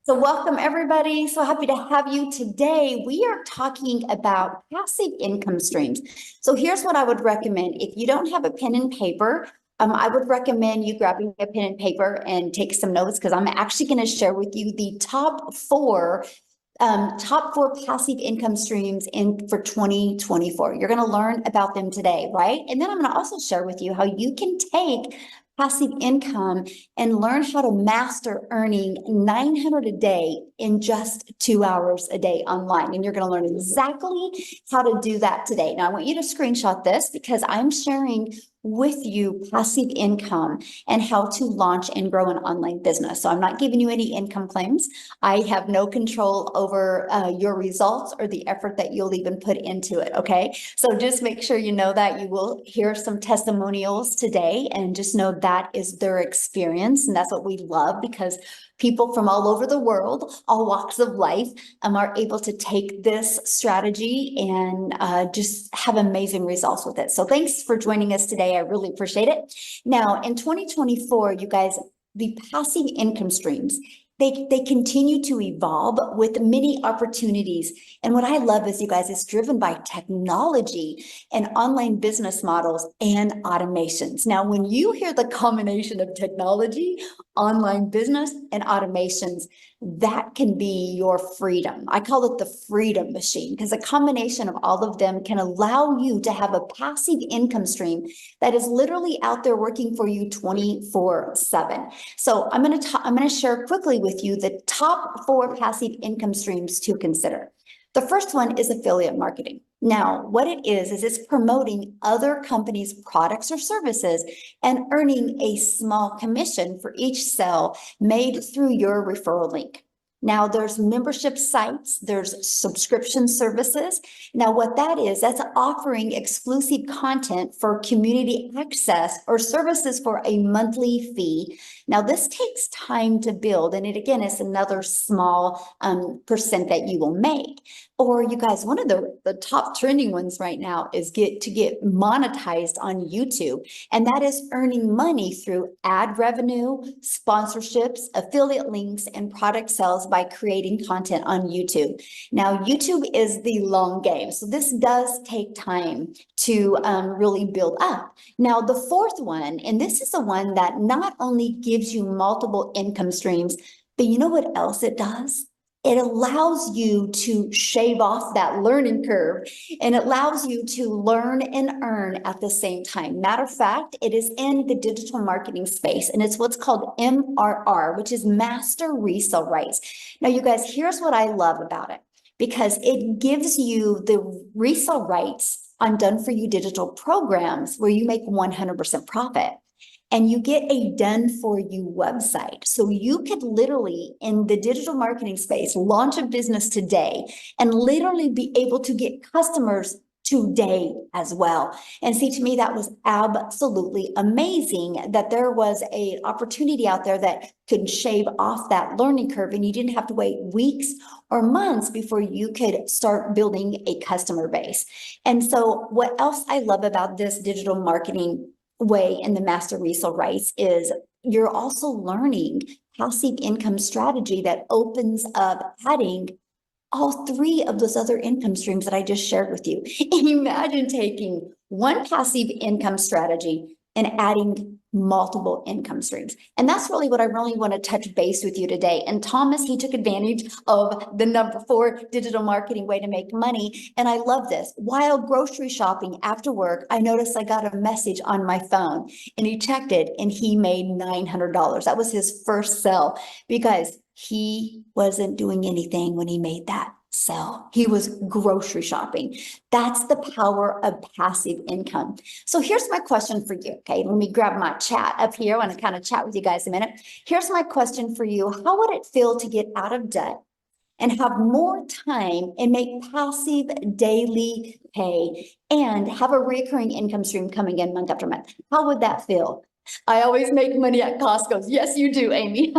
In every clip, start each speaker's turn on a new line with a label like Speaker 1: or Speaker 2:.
Speaker 1: So welcome everybody. So happy to have you today. We are talking about passive income streams. So here's what I would recommend. If you don't have a pen and paper, I would recommend you grabbing a pen and paper and take some notes because I'm actually going to share with you the top four passive income streams in for 2024. You're going to learn about them today, right? And then I'm going to also share with you how you can take passive income and learn how to master earning 900 a day in just 2 hours a day online. And you're going to learn exactly how to do that today. Now, I want you to screenshot this because I'm sharing with you passive income and how to launch and grow an online business. So I'm not giving you any income claims. I have no control over your results or the effort that you'll even put into it. Okay. So just make sure you know that. You will hear some testimonials today, and just know that is their experience. And that's what we love, because people from all over the world, all walks of life, are able to take this strategy and just have amazing results with it. So thanks for joining us today. I really appreciate it. Now, in 2024, you guys, the passive income streams, they continue to evolve with many opportunities. And what I love is, you guys, it's driven by technology and online business models and automations. Now, when you hear the combination of technology, online business, and automations, that can be your freedom. I call it the freedom machine, because a combination of all of them can allow you to have a passive income stream that is literally out there working for you 24/7. So I'm going to share quickly with you the top four passive income streams to consider. The first one is affiliate marketing. Now, what it is it's promoting other companies' products or services and earning a small commission for each sale made through your referral link. Now, there's membership sites, there's subscription services. Now, what that is, that's offering exclusive content for community access or services for a monthly fee. Now, this takes time to build, and it again is another small percent that you will make. Or, you guys, one of the top trending ones right now is get monetized on YouTube. And that is earning money through ad revenue, sponsorships, affiliate links, and product sales by creating content on YouTube. Now, YouTube is the long game. So this does take time to really build up. Now, the fourth one, and this is the one that not only gives you multiple income streams, but you know what else it does? It allows you to shave off that learning curve, and it allows you to learn and earn at the same time. Matter of fact, it is in the digital marketing space, and it's what's called MRR, which is master resale rights. Now, you guys, here's what I love about it, because it gives you the resale rights on done for you digital programs where you make 100% profit. And you get a done for you website. So you could literally, in the digital marketing space, launch a business today and literally be able to get customers today as well. And see, to me, that was absolutely amazing, that there was an opportunity out there that could shave off that learning curve, and you didn't have to wait weeks or months before you could start building a customer base. And so what else I love about this digital marketing way in the master resale rights is you're also learning passive income strategy that opens up adding all three of those other income streams that I just shared with you. Imagine taking one passive income strategy and adding multiple income streams. And that's really what I really want to touch base with you today. And Thomas, he took advantage of the number 4 digital marketing way to make money. And I love this. While grocery shopping after work, I noticed I got a message on my phone, and he checked it and he made $900. That was his first sell, because he wasn't doing anything when he made that sell. He was grocery shopping. That's the power of passive income. So here's my question for you. Okay, let me grab my chat up here. I want to kind of chat with you guys a minute. Here's my question for you. How would it feel to get out of debt and have more time and make passive daily pay and have a recurring income stream coming in month after month? How would that feel? I always make money at Costco's. Yes, you do, Amy.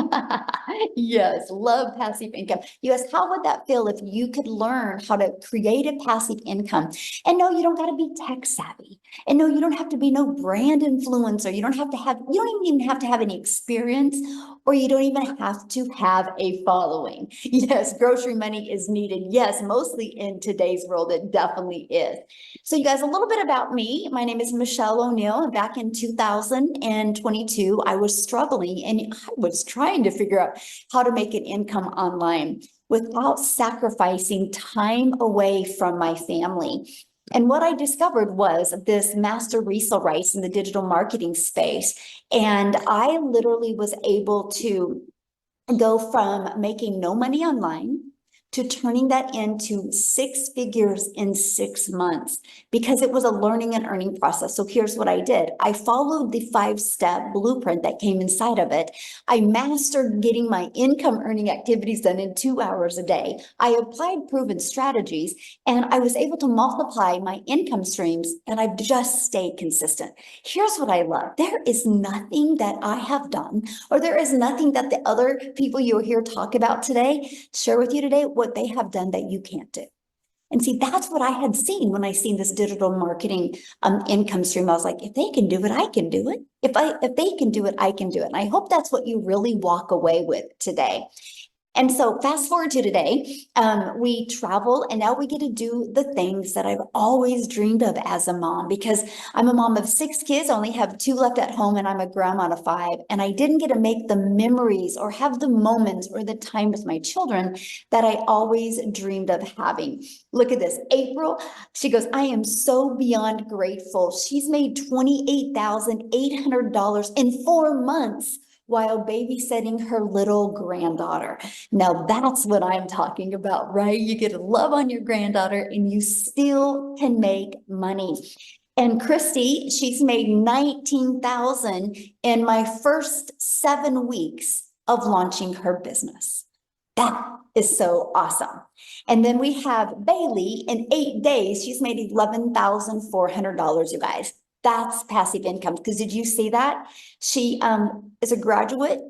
Speaker 1: Yes, love passive income. Yes, how would that feel if you could learn how to create a passive income? And no, you don't got to be tech savvy. And no, you don't have to be no brand influencer. You don't even have to have any experience or you don't even have to have a following. Yes, grocery money is needed. Yes, mostly in today's world, it definitely is. So you guys, a little bit about me. My name is Michelle O'Neill, and back in 2022, I was struggling and I was trying to figure out how to make an income online without sacrificing time away from my family. And what I discovered was this master resale rights in the digital marketing space. And I literally was able to go from making no money online to turning that into 6 figures in 6 months, because it was a learning and earning process. So here's what I did. I followed the 5-step blueprint that came inside of it. I mastered getting my income earning activities done in 2 hours a day. I applied proven strategies, and I was able to multiply my income streams, and I've just stayed consistent. Here's what I love. There is nothing that I have done, or there is nothing that the other people you'll hear talk about today, share with you today, what they have done that you can't do. And see, that's what I had seen when I seen this digital marketing income stream. I was like, if they can do it, I can do it. If they can do it, I can do it. And I hope that's what you really walk away with today. And so fast forward to today, we travel, and now we get to do the things that I've always dreamed of as a mom, because I'm a mom of 6 kids, I only have 2 left at home, and I'm a grandma of 5. And I didn't get to make the memories or have the moments or the time with my children that I always dreamed of having. Look at this, April, she goes, I am so beyond grateful. She's made $28,800 in 4 months while babysitting her little granddaughter. Now that's what I'm talking about, right? You get to love on your granddaughter and you still can make money. And Christy, she's made $19,000 in my first 7 weeks of launching her business. That is so awesome. And then we have Bailey, in 8 days, she's made $11,400, you guys. That's passive income. Because did you see that? She is a graduate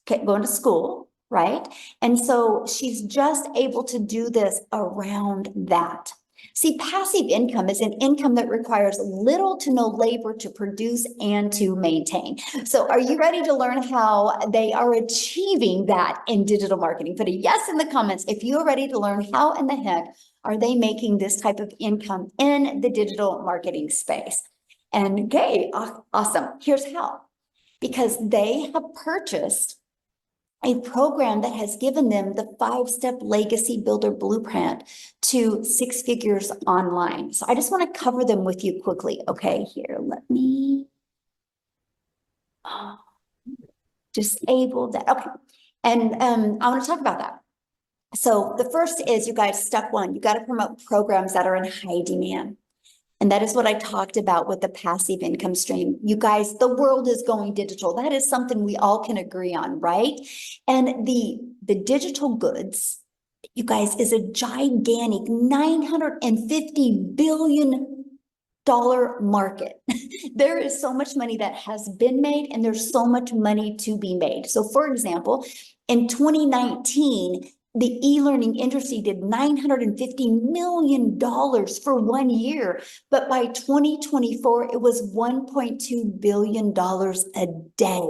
Speaker 1: going to school, right? And so she's just able to do this around that. See, passive income is an income that requires little to no labor to produce and to maintain. So are you ready to learn how they are achieving that in digital marketing? Put a yes in the comments if you are ready to learn how in the heck are they making this type of income in the digital marketing space. And okay, awesome. Here's how. Because they have purchased a program that has given them the 5-step legacy builder blueprint to 6 figures online. So I just want to cover them with you quickly. Okay, here, let me disable that. Okay, and I want to talk about that. So the first is, you guys, step 1, you got to promote programs that are in high demand. And that is what I talked about with the passive income stream. You guys, the world is going digital. That is something we all can agree on, right? And the digital goods, you guys, is a gigantic $950 billion market. There is so much money that has been made, and there's so much money to be made. So for example, in 2019, the e-learning industry did $950 million for 1 year, but by 2024, it was $1.2 billion a day.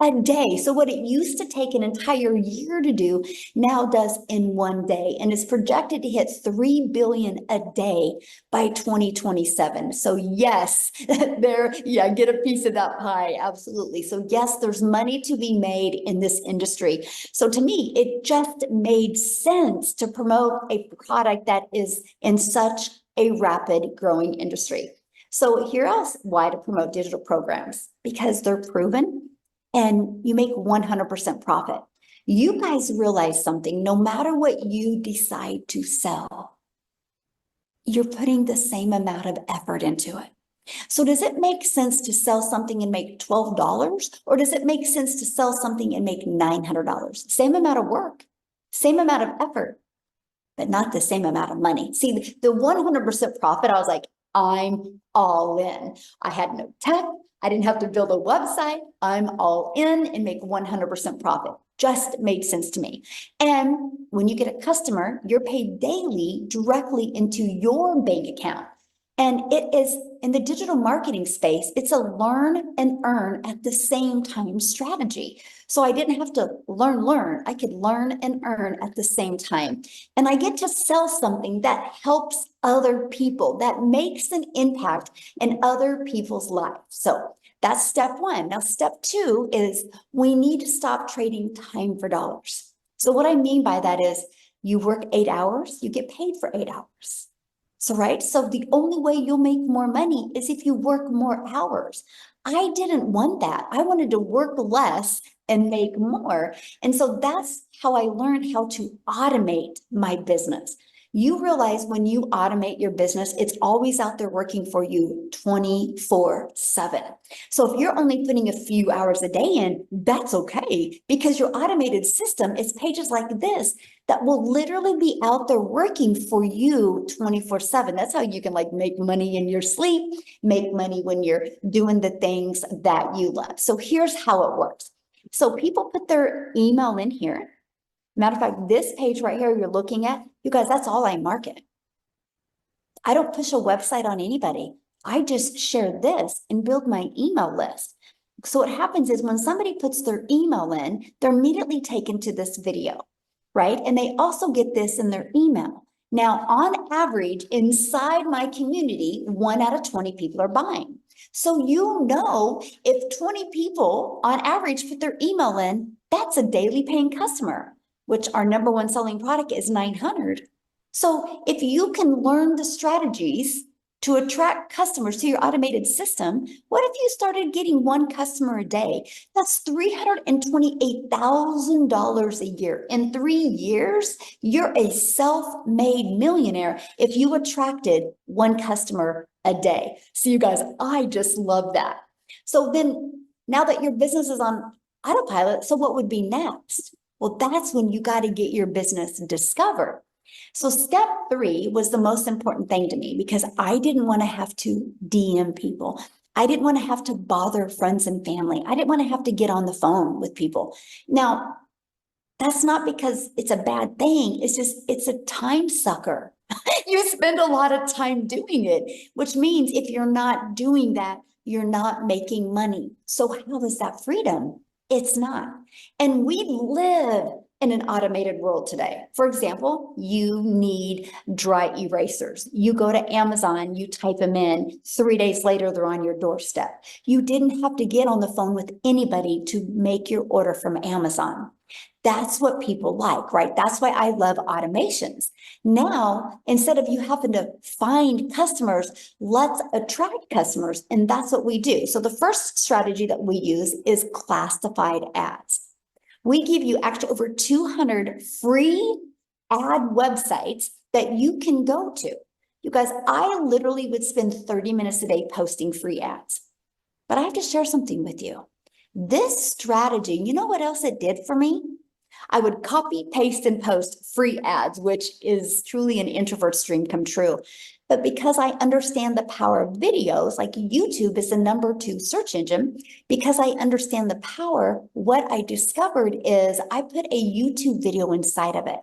Speaker 1: A day. So what it used to take an entire year to do now does in 1 day, and is projected to hit $3 billion a day by 2027. So yes, get a piece of that pie. Absolutely. So yes, there's money to be made in this industry. So to me, it just made sense to promote a product that is in such a rapid growing industry. So here else, why to promote digital programs? Because they're proven, and you make 100% profit. You guys realize something, no matter what you decide to sell, you're putting the same amount of effort into it. So does it make sense to sell something and make $12? Or does it make sense to sell something and make $900? Same amount of work, same amount of effort, but not the same amount of money. See, the 100% profit, I was like, I'm all in. I had no tech. I didn't have to build a website. I'm all in and make 100% profit. Just made sense to me. And when you get a customer, you're paid daily directly into your bank account. And it is in the digital marketing space, it's a learn and earn at the same time strategy. So I didn't have to learn. I could learn and earn at the same time. And I get to sell something that helps other people, that makes an impact in other people's lives. So that's step one. Now, step two is we need to stop trading time for dollars. So what I mean by that is you work 8 hours, you get paid for 8 hours. So, right. So the only way you'll make more money is if you work more hours. I didn't want that. I wanted to work less and make more. And so that's how I learned how to automate my business. You realize when you automate your business, it's always out there working for you 24/7. So if you're only putting a few hours a day in, that's okay, because your automated system is pages like this that will literally be out there working for you 24/7. That's how you can like make money in your sleep, make money when you're doing the things that you love. So here's how it works. So people put their email in here. Matter of fact, this page right here you're looking at, you guys, that's all I market. I don't push a website on anybody. I just share this and build my email list. So what happens is when somebody puts their email in, they're immediately taken to this video, right? And they also get this in their email. Now, on average, inside my community, 1 out of 20 people are buying. So you know, if 20 people on average put their email in, that's a daily paying customer, which our number one selling product is 900. So if you can learn the strategies to attract customers to your automated system, what if you started getting one customer a day? That's $328,000 a year. In 3 years, you're a self-made millionaire if you attracted one customer a day. So you guys, I just love that. So then now that your business is on autopilot, so what would be next? Well, that's when you got to get your business discovered. So step 3 was the most important thing to me because I didn't want to have to DM people. I didn't want to have to bother friends and family. I didn't want to have to get on the phone with people. Now, that's not because it's a bad thing. It's just, it's a time sucker. You spend a lot of time doing it, which means if you're not doing that, you're not making money. So how is that freedom? It's not. And we live in an automated world today. For example, you need dry erasers. You go to Amazon, you type them in, 3 days later, they're on your doorstep. You didn't have to get on the phone with anybody to make your order from Amazon. That's what people like, right? That's why I love automations. Now, instead of you having to find customers, let's attract customers. And that's what we do. So the first strategy that we use is classified ads. We give you actually over 200 free ad websites that you can go to. You guys, I literally would spend 30 minutes a day posting free ads. But I have to share something with you. This strategy, you know what else it did for me? I would copy, paste, and post free ads, which is truly an introvert's dream come true. But because I understand the power of videos, like YouTube is the number 2 search engine, because I understand the power, what I discovered is I put a YouTube video inside of it.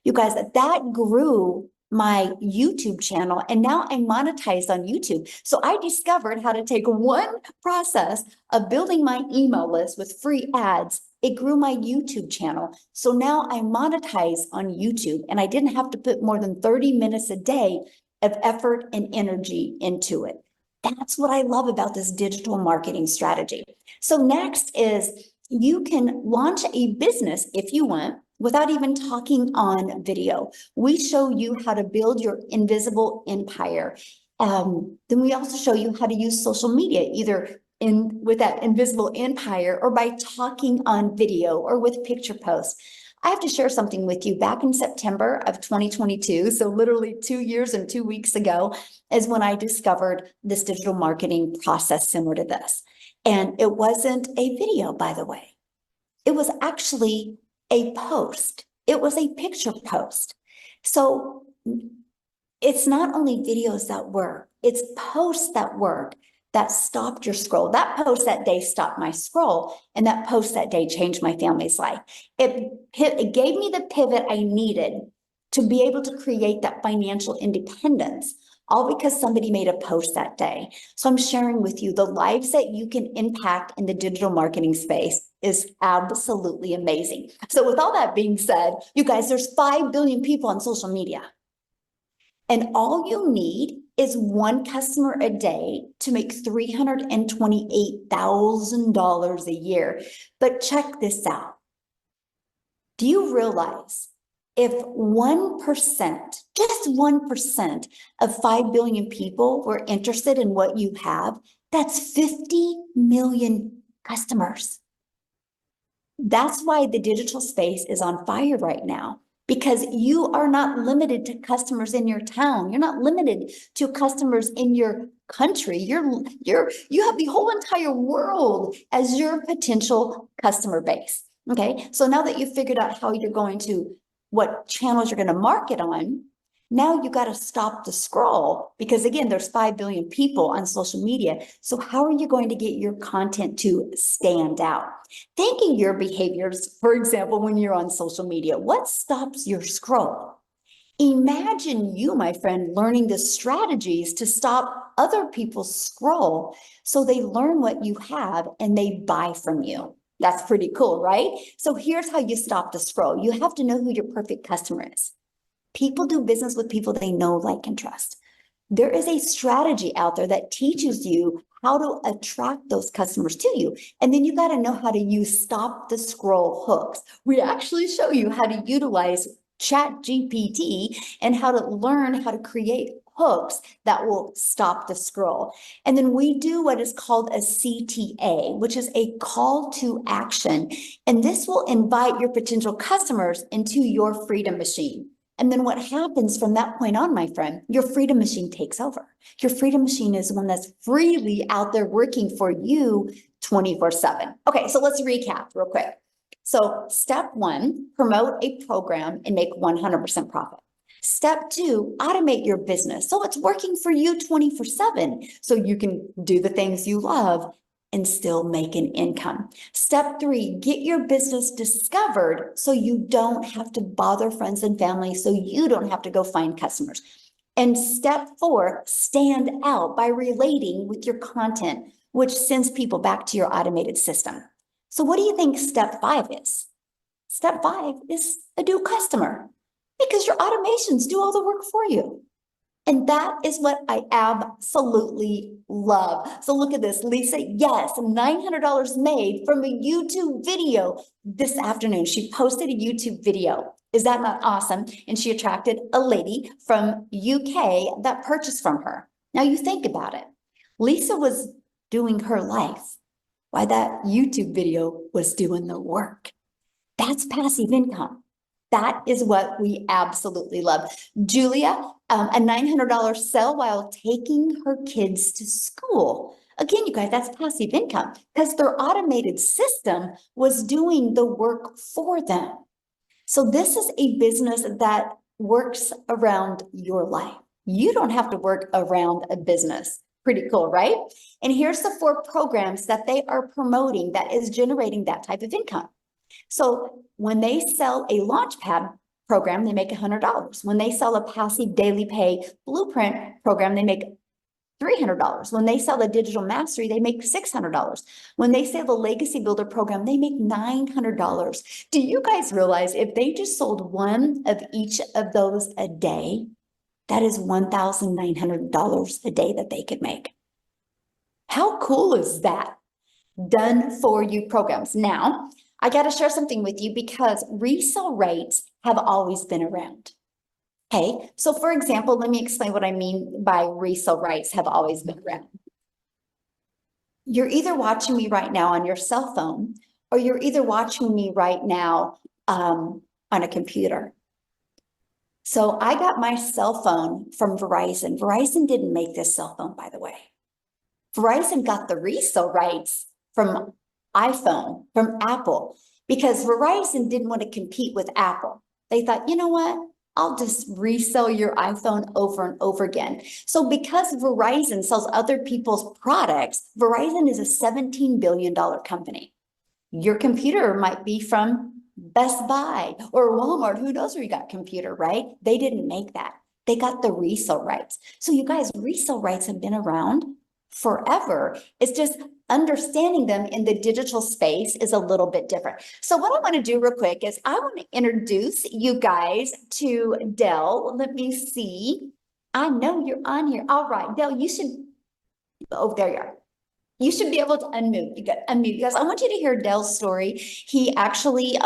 Speaker 1: You guys, that grew my YouTube channel, and now I'm monetized on YouTube. So I discovered how to take one process of building my email list with free ads. It grew my YouTube channel. So now I monetize on YouTube, and I didn't have to put more than 30 minutes a day of effort and energy into it. That's what I love about this digital marketing strategy. So next is you can launch a business if you want without even talking on video. We show you how to build your invisible empire. Then we also show you how to use social media, either with that invisible empire or by talking on video or with picture posts. I have to share something with you. Back in September of 2022, so literally 2 years and 2 weeks ago, is when I discovered this digital marketing process similar to this. And it wasn't a video, by the way. It was actually a post. It was a picture post. So it's not only videos that work, it's posts that work that stopped your scroll. That post that day stopped my scroll, and that post that day changed my family's life. It gave me the pivot I needed to be able to create that financial independence. all because somebody made a post that day. So I'm sharing with you the lives that you can impact in the digital marketing space is absolutely amazing. So with all that being said, you guys, there's 5 billion people on social media. And all you need is one customer a day to make $328,000 a year. But check this out. Do you realize if 1%, just 1% of 5 billion people were interested in what you have, that's 50 million customers. That's why the digital space is on fire right now, because you are not limited to customers in your town. You're not limited to customers in your country. You have the whole entire world as your potential customer base. Okay, so now that you've figured out how you're going to, what channels you're going to market on, now you got to stop the scroll, because again, there's 5 billion people on social media. So how are you going to get your content to stand out? Thinking your behaviors, for example, when you're on social media, what stops your scroll? Imagine you, my friend, learning the strategies to stop other people's scroll so they learn what you have and they buy from you. That's pretty cool, right? So here's how you stop the scroll. You have to know who your perfect customer is. People do business with people they know, like, and trust. There is a strategy out there that teaches you how to attract those customers to you. And then you got to know how to use stop the scroll hooks. We actually show you how to utilize ChatGPT and how to learn how to create hooks that will stop the scroll. And then we do what is called a CTA, which is a call to action. And this will invite your potential customers into your freedom machine. And then what happens from that point on, my friend, your freedom machine takes over. Your freedom machine is one that's freely out there working for you 24/7. Okay, so let's recap real quick. So step 1, promote a program and make 100% profit. Step 2, automate your business so it's working for you 24/7 so you can do the things you love and still make an income. Step 3, get your business discovered so you don't have to bother friends and family, so you don't have to go find customers. And step 4, stand out by relating with your content, which sends people back to your automated system. So what do you think step 5 is? Step 5 is a new customer, because your automations do all the work for you. And that is what I absolutely love. So look at this, Lisa. Yes, $900 made from a YouTube video this afternoon. She posted a YouTube video. Is that not awesome? And she attracted a lady from UK that purchased from her. Now you think about it. Lisa was doing her life while that YouTube video was doing the work. That's passive income. That is what we absolutely love. Julia, a $900 sell while taking her kids to school. Again, you guys, that's passive income because their automated system was doing the work for them. So this is a business that works around your life. You don't have to work around a business. Pretty cool, right? And here's the 4 programs that they are promoting that is generating that type of income. So when they sell a Launchpad program, they make $100. When they sell a passive daily pay blueprint program, they make $300. When they sell a digital mastery, they make $600. When they sell the legacy builder program, they make $900. Do you guys realize if they just sold one of each of those a day, that is $1,900 a day that they could make? How cool is that? Done for you programs. Now, I got to share something with you because resale rates have always been around. Okay, so for example, let me explain what I mean by resale rates have always been around. You're either watching me right now on your cell phone, or you're either watching me right now on a computer. So I got my cell phone from Verizon. Verizon didn't make this cell phone, by the way. Verizon got the resale rights from iPhone, from Apple, because Verizon didn't want to compete with Apple. They thought, you know what? I'll just resell your iPhone over and over again. So because Verizon sells other people's products, Verizon is a $17 billion company. Your computer might be from Best Buy or Walmart. Who knows where you got computer, right? They didn't make that. They got the resale rights. So you guys, resale rights have been around forever. It's just understanding them in the digital space is a little bit different. So what I want to do real quick is I want to introduce you guys to Dell. Let me see. I know you're on here. All right, Dell, you should, oh, there you are. You should be able to unmute. You got unmute. You guys, I want you to hear Dell's story. He actually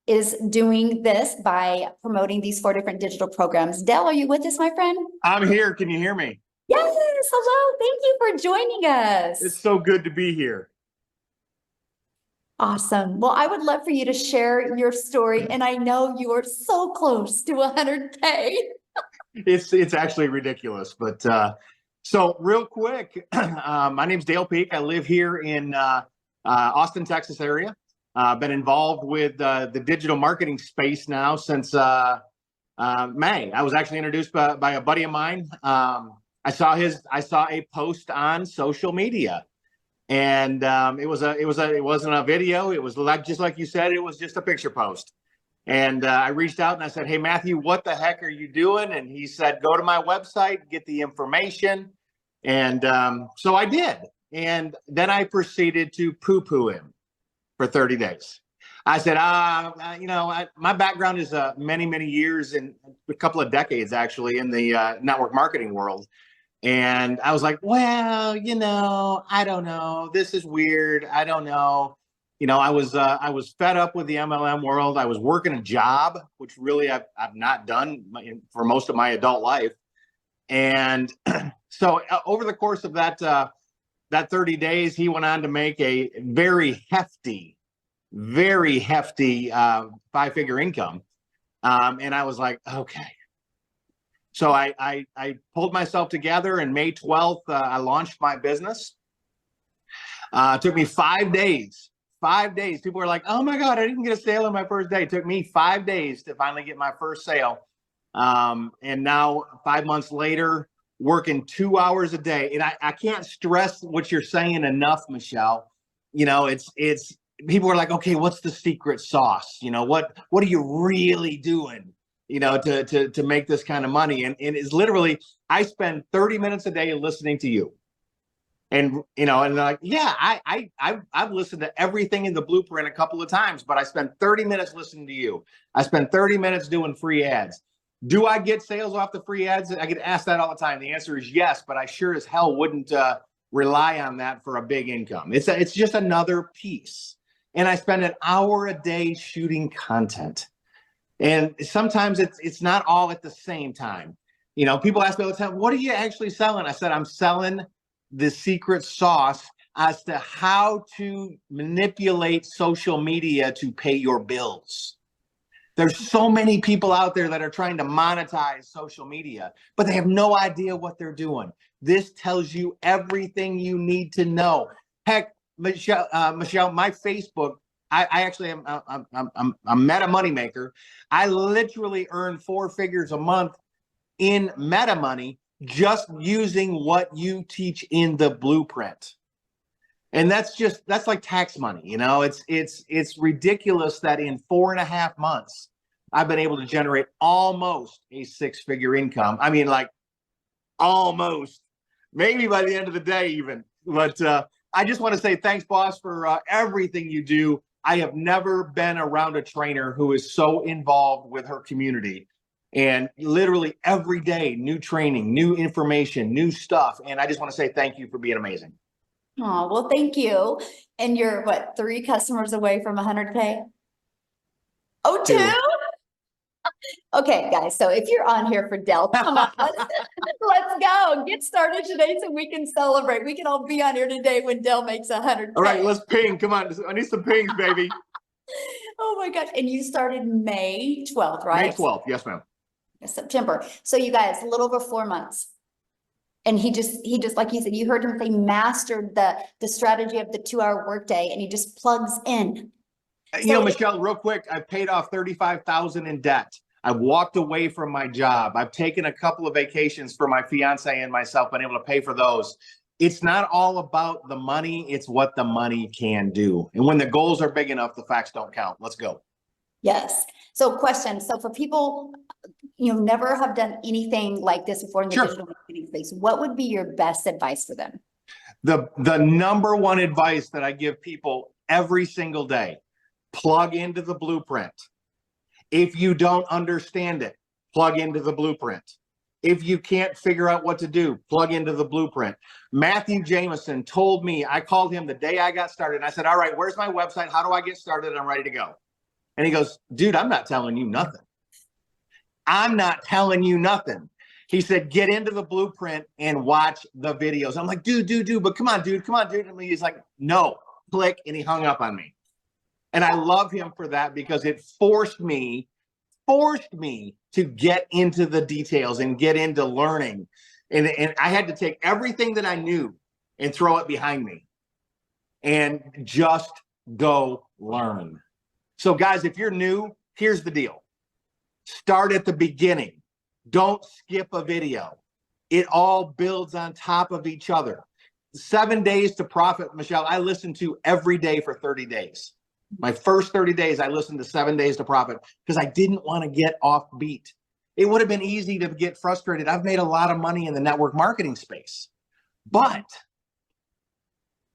Speaker 1: is doing this by promoting these 4 different digital programs. Dell, are you with us, my friend?
Speaker 2: I'm here. Can you hear me?
Speaker 1: Yes. Hello. Thank you for joining us.
Speaker 2: It's so good to be here.
Speaker 1: Awesome. Well, I would love for you to share your story. And I know you are so close to 100K.
Speaker 2: It's actually ridiculous. But so real quick, my name's Dale Peak. I live here in Austin, Texas area. Been involved with the digital marketing space now since May. I was actually introduced by a buddy of mine. I saw a post on social media, and it wasn't a video. It was just like you said. It was just a picture post. And I reached out and I said, "Hey, Matthew, what the heck are you doing?" And he said, "Go to my website, get the information." And so I did. And then I proceeded to poo-poo him for 30 days. I said, my background is many, many years and a couple of decades actually in the network marketing world. And I was like, well, I don't know. This is weird. I don't know. I was fed up with the MLM world. I was working a job, which really I've not done for most of my adult life. And so over the course of that 30 days, he went on to make a very hefty 5-figure income. And I was like, okay. So I pulled myself together, and May 12th, I launched my business. It took me 5 days. 5 days. People were like, "Oh my God, I didn't get a sale on my first day." It took me 5 days to finally get my first sale. And now 5 months later, working 2 hours a day. And I can't stress what you're saying enough, Michelle. It's people are like, "Okay, what's the secret sauce? What are you really doing, to make this kind of money?" And it's literally, I spend 30 minutes a day listening to you. And, and they're like, "Yeah, I've listened to everything in the blueprint a couple of times, but I spent 30 minutes listening to you. I spent 30 minutes doing free ads." Do I get sales off the free ads? I get asked that all the time. The answer is yes, but I sure as hell wouldn't rely on that for a big income. It's just another piece. And I spend an hour a day shooting content. And sometimes it's not all at the same time. People ask me all the time, "What are you actually selling?" I said, "I'm selling the secret sauce as to how to manipulate social media to pay your bills." There's so many people out there that are trying to monetize social media, but they have no idea what they're doing. This tells you everything you need to know. Heck, Michelle, my Facebook, I actually am I'm a meta moneymaker. I literally earn 4 figures a month in meta money just using what you teach in the blueprint. And that's like tax money. It's ridiculous that in 4.5 months, I've been able to generate almost a 6-figure income. I mean, like almost, maybe by the end of the day even. But I just want to say thanks, boss, for everything you do. I have never been around a trainer who is so involved with her community. And literally every day, new training, new information, new stuff. And I just want to say thank you for being amazing.
Speaker 1: Oh, well, thank you. And you're 3 customers away from 100K? Oh, 2? Okay, guys. So if you're on here for Dell, come on, let's go. Get started today so we can celebrate. We can all be on here today when Dell makes 100K.
Speaker 2: All right, let's ping. Come on. I need some pings, baby.
Speaker 1: Oh my gosh. And you started May 12th, right?
Speaker 2: May 12th. Yes, ma'am.
Speaker 1: September. So you guys, a little over 4 months. And he just, like you said, you heard him say, mastered the strategy of the 2-hour workday, and he just plugs in.
Speaker 2: Michelle, real quick, I've paid off $35,000 in debt. I've walked away from my job. I've taken a couple of vacations for my fiance and myself, been able to pay for those. It's not all about the money. It's what the money can do. And when the goals are big enough, the facts don't count. Let's go.
Speaker 1: Yes. So question, so for people, never have done anything like this before in the
Speaker 2: Sure.
Speaker 1: digital marketing space, what would be your best advice for them?
Speaker 2: The number one advice that I give people every single day, plug into the blueprint. If you don't understand it, plug into the blueprint. If you can't figure out what to do, plug into the blueprint. Matthew Jameson told me, I called him the day I got started. And I said, all right, where's my website? How do I get started? I'm ready to go. And he goes, dude, I'm not telling you nothing. I'm not telling you nothing. He said, get into the blueprint and watch the videos. I'm like, dude, but come on, dude. And he's like, no, click. And he hung up on me. And I love him for that because it forced me to get into the details and get into learning. And I had to take everything that I knew and throw it behind me and just go learn. So guys, if you're new, here's the deal. Start at the beginning. Don't skip a video. It all builds on top of each other. 7 days to profit, Michelle, I listened to every day for 30 days. My first 30 days, I listened to 7 days to profit because I didn't want to get off beat. It would have been easy to get frustrated. I've made a lot of money in the network marketing space, but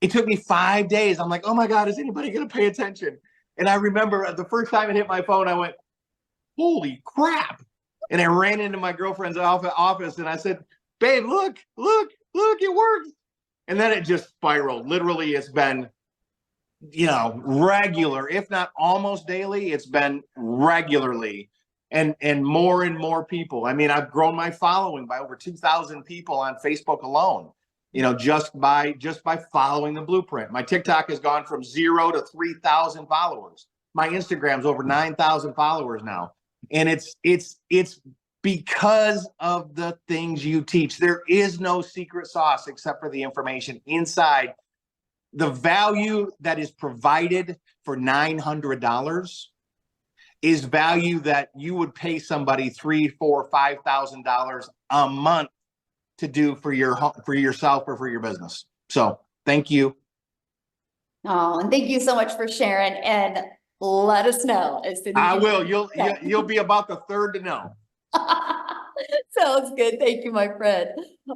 Speaker 2: it took me 5 days. I'm like, oh my God, is anybody going to pay attention? And I remember the first time it hit my phone, I went, holy crap. And I ran into my girlfriend's office and I said, babe, look, it works. And then it just spiraled. Literally, it's been, regular, if not almost daily, it's been regularly and more people. I mean, I've grown my following by over 2,000 people on Facebook alone, just by following the blueprint. My TikTok has gone from 0 to 3,000 followers. My Instagram's over 9,000 followers now. And it's because of the things you teach. There is no secret sauce except for the information inside. The value that is provided for $900 is value that you would pay somebody $3,000, $4,000, $5,000 a month to do for yourself or for your business. So thank you.
Speaker 1: Oh, and thank you so much for sharing. And let us know as soon as
Speaker 2: I will. You'll be about the third to know.
Speaker 1: Sounds good. Thank you, my friend.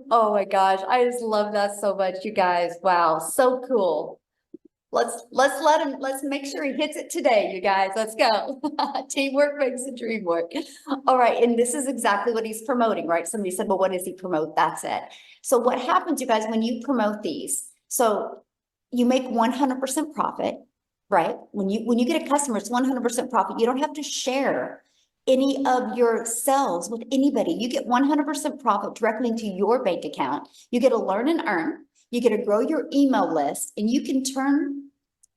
Speaker 1: Oh my gosh. I just love that so much, you guys. Wow. So cool. Let's make sure he hits it today, you guys. Let's go. Teamwork makes the dream work. All right. And this is exactly what he's promoting, right? Somebody said, well, what does he promote? That's it. So what happens, you guys, when you promote these? So you make 100% profit, right? When you get a customer, it's 100% profit. You don't have to share any of your sales with anybody. You get 100% profit directly into your bank account. You get to learn and earn. You get to grow your email list, and you can turn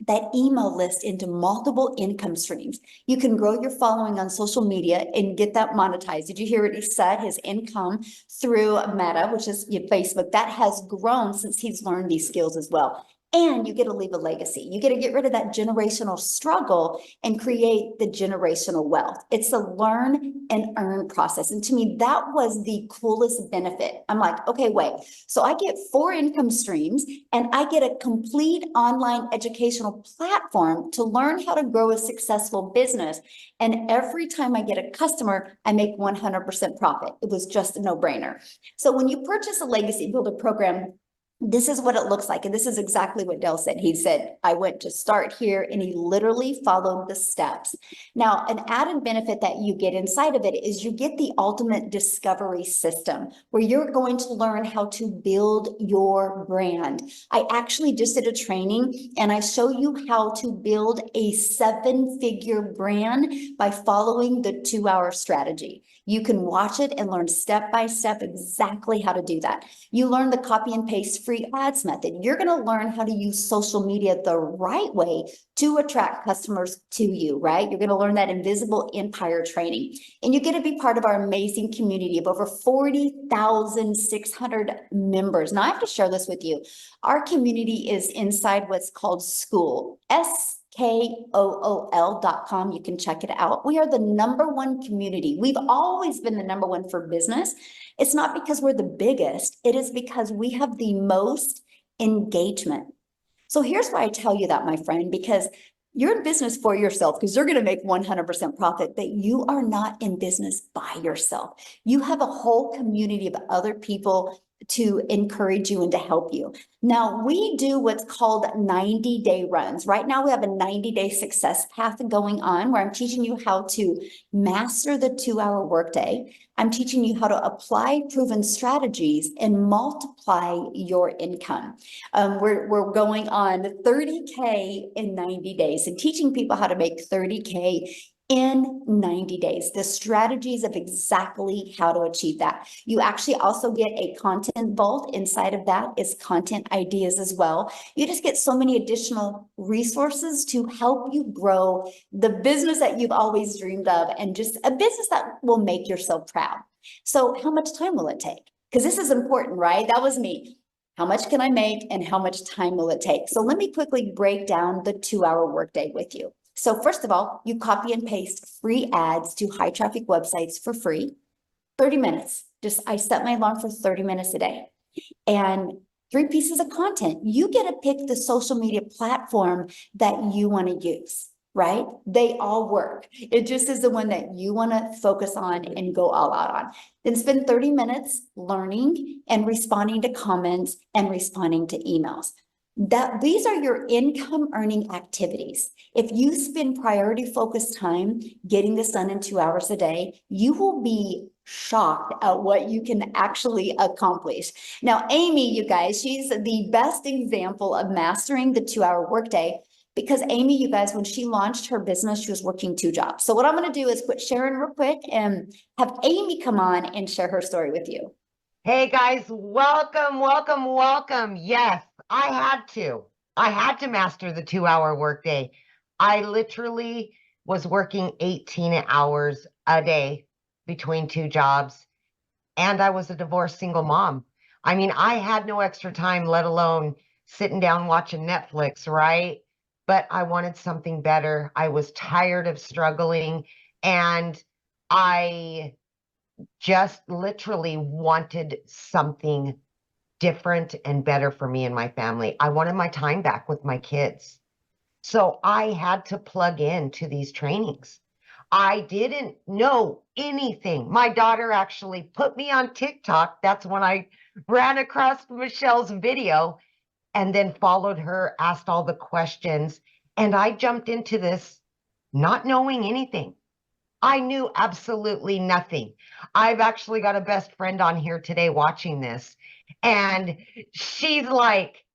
Speaker 1: that email list into multiple income streams. You can grow your following on social media and get that monetized. Did you hear what he said? His income through Meta, which is Facebook, that has grown since he's learned these skills as well. And you get to leave a legacy. You get to get rid of that generational struggle and create the generational wealth. It's a learn and earn process. And to me, that was the coolest benefit. I'm like, okay, wait. So I get 4 income streams and I get a complete online educational platform to learn how to grow a successful business. And every time I get a customer, I make 100% profit. It was just a no-brainer. So when you purchase a legacy builder program, this is what it looks like. And this is exactly what Dale said. He said, I went to start here, and he literally followed the steps. Now, an added benefit that you get inside of it is you get the ultimate discovery system where you're going to learn how to build your brand. I actually just did a training and I show you how to build a 7-figure brand by following the 2-hour strategy. You can watch it and learn step by step exactly how to do that. You learn the copy and paste free ads method. You're going to learn how to use social media the right way to attract customers to you, right? You're going to learn that invisible empire training. And you get to be part of our amazing community of over 40,600 members. Now I have to share this with you. Our community is inside what's called School, SKOOL.com. You can check it out. We are the #1 community. We've always been the #1 for business. It's not because we're the biggest. It is because we have the most engagement. So here's why I tell you that, my friend, because You're in business for yourself because you're going to make 100% profit, but you are not in business by yourself. You have a whole community of other people to encourage you and to help you. Now, we do what's called 90-day runs. Right now, we have a 90-day success path going on where I'm teaching you how to master the 2-hour workday. I'm teaching you how to apply proven strategies and multiply your income. We're going on 30K in 90 days and teaching people how to make 30K in 90 days, the strategies of exactly how to achieve that. You actually also get a content vault. Inside of that is content ideas as well. You just get so many additional resources to help you grow the business that you've always dreamed of and just a business that will make yourself proud. So how much time will it take? Because this is important, right? That was me. How much can I make and how much time will it take? So let me quickly break down the 2-hour workday with you. So first of all, you copy and paste free ads to high traffic websites for free. 30 minutes. I set my alarm for 30 minutes a day. And 3 pieces of content. You get to pick the social media platform that you want to use, right? They all work. It just is the one that you want to focus on and go all out on. Then spend 30 minutes learning and responding to comments and responding to emails. These are your income earning activities. If you spend priority focused time getting this done in 2 hours a day, you will be shocked at what you can actually accomplish. Now, Amy, you guys, she's the best example of mastering the 2-hour workday because Amy, you guys, when she launched her business, she was working 2 jobs. So what I'm going to do is quit sharing real quick and have Amy come on and share her story with you.
Speaker 3: Hey guys, welcome, welcome, welcome. Yes, I had to master the 2-hour workday. I literally was working 18 hours a day between 2 jobs, and I was a divorced single mom. I mean, I had no extra time, let alone sitting down watching Netflix, right? But I wanted something better. I was tired of struggling, and I just literally wanted something different and better for me and my family. I wanted my time back with my kids. So I had to plug into these trainings. I didn't know anything. My daughter actually put me on TikTok. That's when I ran across Michelle's video and then followed her, asked all the questions. And I jumped into this not knowing anything. I knew absolutely nothing. I've actually got a best friend on here today watching this, and she's like,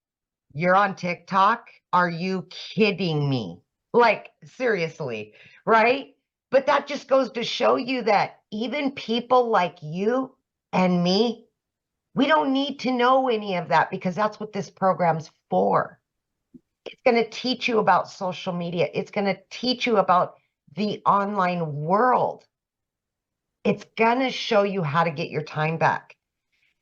Speaker 3: "You're on TikTok? Are you kidding me?" Like, seriously, right? But that just goes to show you that even people like you and me, we don't need to know any of that because that's what this program's for. It's going to teach you about social media. It's going to teach you about the online world. It's going to show you how to get your time back.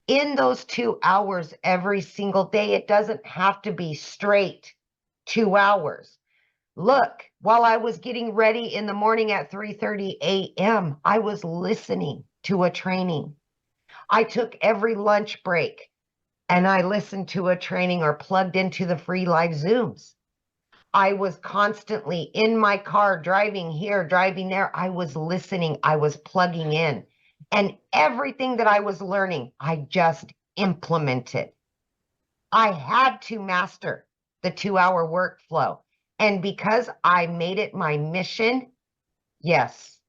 Speaker 3: In those 2 hours every single day, it doesn't have to be straight 2 hours. Look, while I was getting ready in the morning at 3:30 a.m., I was listening to a training. I took every lunch break and I listened to a training or plugged into the free live Zooms. I was constantly in my car, driving here, driving there. I was listening. I was plugging in. And everything that I was learning, I just implemented. I had to master the 2-hour workflow. And because I made it my mission, yes,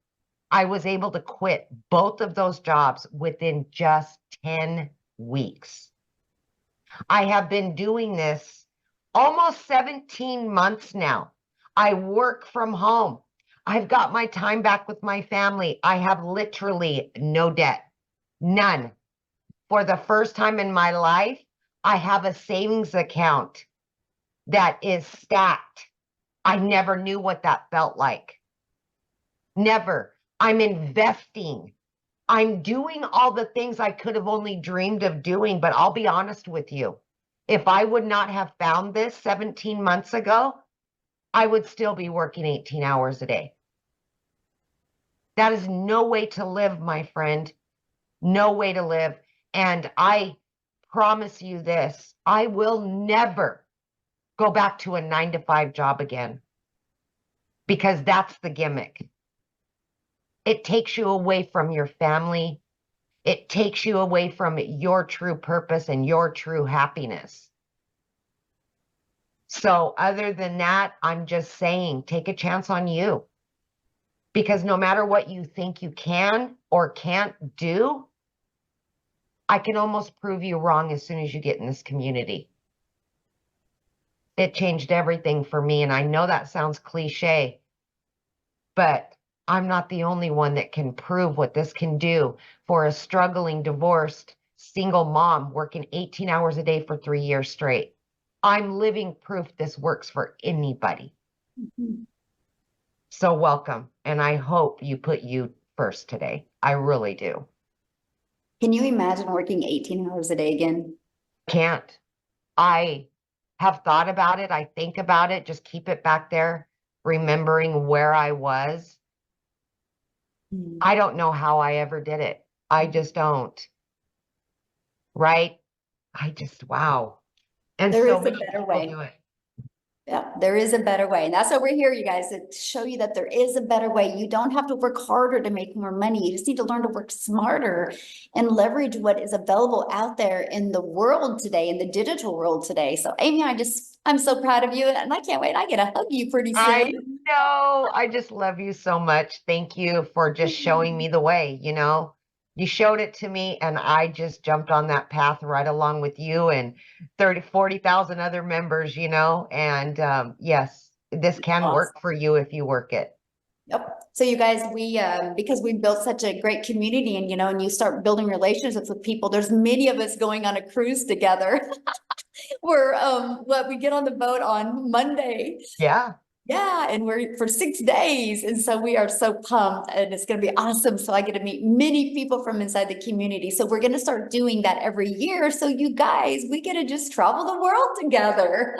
Speaker 3: I was able to quit both of those jobs within just 10 weeks. I have been doing this almost 17 months now. I work from home. I've got my time back with my family. I have literally no debt, none. For the first time in my life, I have a savings account that is stacked. I never knew what that felt like. Never. I'm investing. I'm doing all the things I could have only dreamed of doing, but I'll be honest with you. If I would not have found this 17 months ago, I would still be working 18 hours a day. That is no way to live, my friend. No way to live. And I promise you this, I will never go back to a 9-to-5 job again. because that's the gimmick. It takes you away from your family. It takes you away from your true purpose and your true happiness. So other than that, I'm just saying, take a chance on you. Because no matter what you think you can or can't do, I can almost prove you wrong as soon as you get in this community. It changed everything for me. And I know that sounds cliche, but I'm not the only one that can prove what this can do for a struggling, divorced, single mom working 18 hours a day for 3 years straight. I'm living proof this works for anybody.
Speaker 1: Mhm.
Speaker 3: So welcome. And I hope you put you first today. I really do.
Speaker 1: Can you imagine working 18 hours a day again?
Speaker 3: Can't. I have thought about it. I think about it. Just keep it back there, remembering where I was.
Speaker 1: Mm.
Speaker 3: I don't know how I ever did it. I just don't. Right? Wow. And
Speaker 1: There
Speaker 3: so
Speaker 1: is a
Speaker 3: many
Speaker 1: better
Speaker 3: people
Speaker 1: way.
Speaker 3: do it.
Speaker 1: Yeah, there is a better way. And that's why we're here, you guys, to show you that there is a better way. You don't have to work harder to make more money. You just need to learn to work smarter and leverage what is available out there in the world today, in the digital world today. So Amy, I'm so proud of you and I can't wait. I get to hug you pretty
Speaker 3: I
Speaker 1: soon.
Speaker 3: know. I just love you so much. Thank you for just showing me the way, you know. You showed it to me and I just jumped on that path right along with you and 40,000 other members, you know. And yes, this can
Speaker 1: Awesome.
Speaker 3: work for you if you work it.
Speaker 1: Yep. So you guys, because we built such a great community and, and you start building relationships with people, there's many of us going on a cruise together. We get on the boat on Monday.
Speaker 3: Yeah.
Speaker 1: Yeah, and we're for 6 days. And so we are so pumped and it's going to be awesome. So I get to meet many people from inside the community. So we're going to start doing that every year. So you guys, we get to just travel the world together.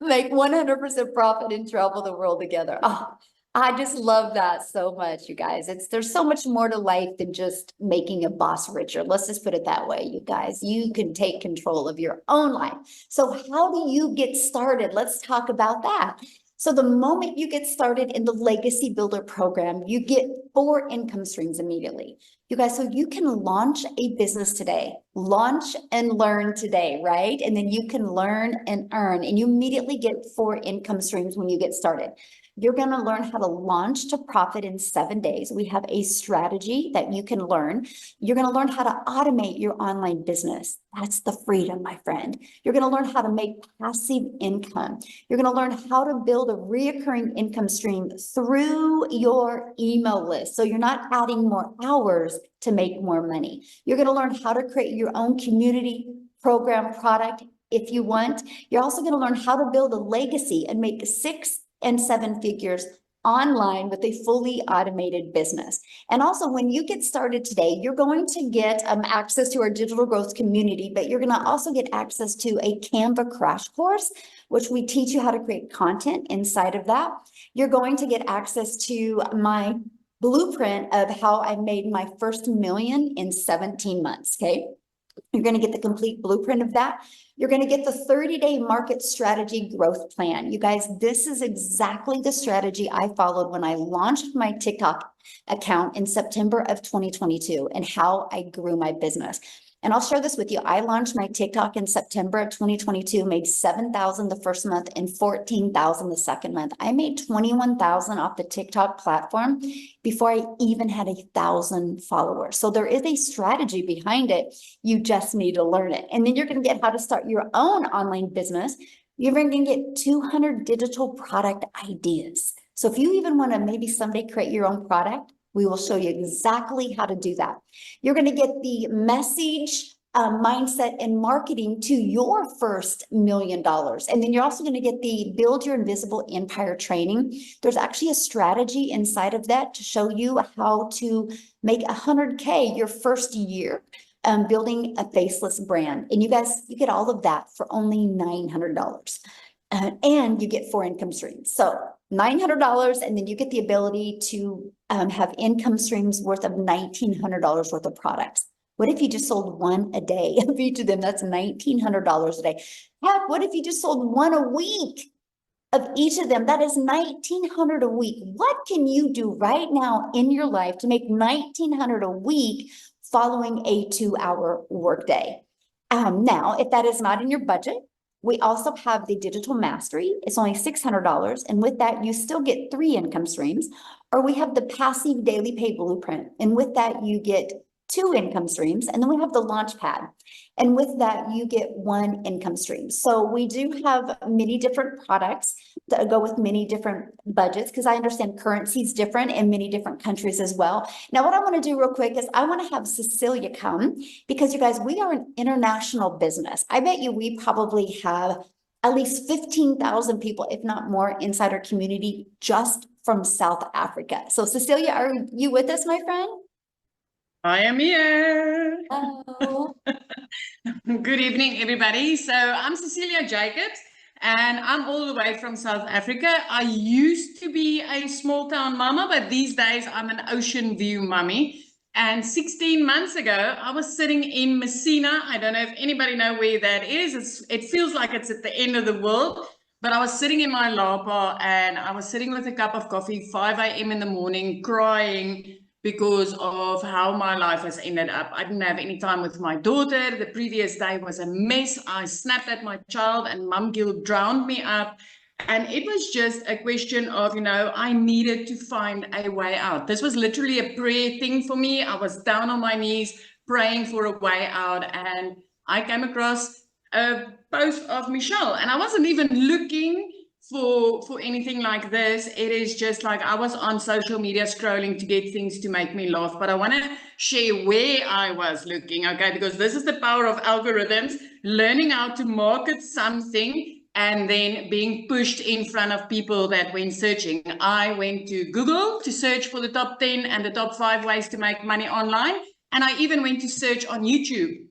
Speaker 1: Make 100% profit and travel the world together. Oh, I just love that so much, you guys. There's so much more to life than just making a boss richer. Let's just put it that way, you guys. You can take control of your own life. So how do you get started? Let's talk about that. So the moment you get started in the Legacy Builder program, you get 4 income streams immediately. You guys, so you can launch a business today, launch and learn today, right? And then you can learn and earn, and you immediately get 4 income streams when you get started. You're going to learn how to launch to profit in 7 days. We have a strategy that you can learn. You're going to learn how to automate your online business. That's the freedom, my friend. You're going to learn how to make passive income. You're going to learn how to build a reoccurring income stream through your email list. So you're not adding more hours to make more money. You're going to learn how to create your own community program product if you want. You're also going to learn how to build a legacy and make 6 and 7 figures online with a fully automated business. And also when you get started today, you're going to get access to our digital growth community, but you're going to also get access to a Canva crash course, which we teach you how to create content inside of that. You're going to get access to my blueprint of how I made my first million in 17 months. Okay. You're going to get the complete blueprint of that. You're going to get the 30-day market strategy growth plan. You guys, this is exactly the strategy I followed when I launched my TikTok account in September of 2022 and how I grew my business. And I'll share this with you. I launched my TikTok in September of 2022, made $7,000 the first month and $14,000 the second month. I made $21,000 off the TikTok platform before I even had 1,000 followers. So there is a strategy behind it. You just need to learn it. And then you're going to get how to start your own online business. You're going to get 200 digital product ideas. So if you even want to maybe someday create your own product, we will show you exactly how to do that. You're going to get the message, mindset, and marketing to your first $1 million. And then you're also going to get the Build Your Invisible Empire training. There's actually a strategy inside of that to show you how to make 100K your first year. Building a faceless brand. And you guys, you get all of that for only $900. And you get 4 income streams. So $900, and then you get the ability to have income streams worth of $1,900 worth of products. What if you just sold 1 a day of each of them? That's $1,900 a day. Heck, what if you just sold 1 a week? of each of them, that is $1,900 a week. What can you do right now in your life to make $1,900 a week following a 2-hour workday? Now, if that is not in your budget, we also have the digital mastery. It's only $600. And with that, you still get 3 income streams. Or we have the passive daily pay blueprint. And with that, you get 2 income streams. And then we have the launch pad. And with that, you get 1 income stream. So we do have many different products that go with many different budgets, because I understand currency is different in many different countries as well. Now, what I want to do real quick is I want to have Cecilia come, because you guys, we are an international business. I bet you we probably have at least 15,000 people, if not more, inside our community just from South Africa. So Cecilia, are you with us, my friend?
Speaker 4: I am here.
Speaker 1: Hello.
Speaker 4: Good evening, everybody. So I'm Cecilia Jacobs, and I'm all the way from South Africa. I used to be a small town mama, but these days I'm an ocean view mummy. And 16 months ago, I was sitting in Messina. I don't know if anybody know where that is. It feels like it's at the end of the world. But I was sitting in my lapa, and I was sitting with a cup of coffee, 5 a.m. in the morning, crying because of how my life has ended up. I didn't have any time with my daughter. The previous day was a mess. I snapped at my child and mum guilt drowned me up. And it was just a question of, I needed to find a way out. This was literally a prayer thing for me. I was down on my knees praying for a way out. And I came across a post of Michelle, and I wasn't even looking for anything like this. It is just like I was on social media scrolling to get things to make me laugh. But I want to share where I was looking, okay? Because this is the power of algorithms, learning how to market something and then being pushed in front of people that went searching. I went to Google to search for the top 10 and the top 5 ways to make money online. And I even went to search on YouTube.